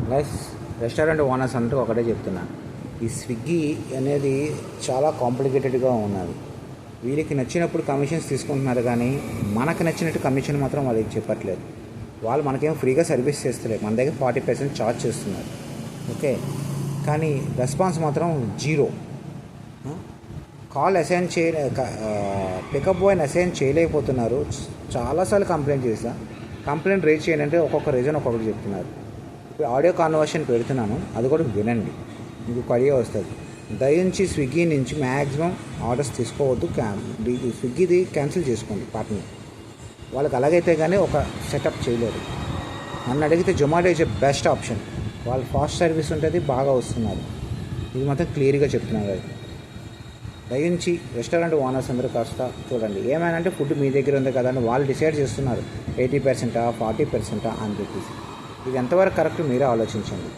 Plus restaurant owners అందరూ ఒకటే చెప్తున్నాను, ఈ స్విగ్గీ అనేది చాలా కాంప్లికేటెడ్గా ఉన్నది. వీళ్ళకి నచ్చినప్పుడు కమిషన్స్ తీసుకుంటున్నారు, కానీ మనకు నచ్చినట్టు కమిషన్ మాత్రం వాళ్ళకి చెప్పట్లేదు. వాళ్ళు మనకేం ఫ్రీగా సర్వీస్ చేస్తలేదు, మన దగ్గర 40% ఛార్జ్ చేస్తున్నారు. ఓకే, కానీ రెస్పాన్స్ మాత్రం జీరో. కాల్ అసైన్ పికప్ బాయ్ని అసైన్ చేయలేకపోతున్నారు. చాలాసార్లు కంప్లైంట్ చేసా, కంప్లైంట్ రేజ్ చేయండి అంటే ఒక్కొక్క రీజన్ ఒక్కొక్కటి చెప్తున్నారు. ఇప్పుడు ఆడియో కాన్వర్షన్ పెడుతున్నాను, అది కూడా వినండి, మీకు ఒక ఐడియా వస్తుంది. దయించి స్విగ్గీ నుంచి మ్యాక్సిమం ఆర్డర్స్ తీసుకోవద్దు, స్విగ్గీది క్యాన్సిల్ చేసుకోండి పార్ట్నర్. వాళ్ళకి అలాగైతే కానీ ఒక సెటప్ చేయలేరు. నన్ను అడిగితే Zomato is a best option. వాళ్ళు ఫాస్ట్ సర్వీస్ ఉంటుంది, బాగా వస్తున్నారు. ఇది మాత్రం క్లియర్గా చెప్తున్నారు. అది దయించి రెస్టారెంట్ ఓనర్స్ అందరూ కాస్త చూడండి. ఏమైనా అంటే ఫుడ్ మీ దగ్గర ఉంది కదా అని వాళ్ళు డిసైడ్ చేస్తున్నారు 80%, 40% అని చెప్పేసి. ఇది ఎంతవరకు కరెక్ట్ మీరే ఆలోచించండి.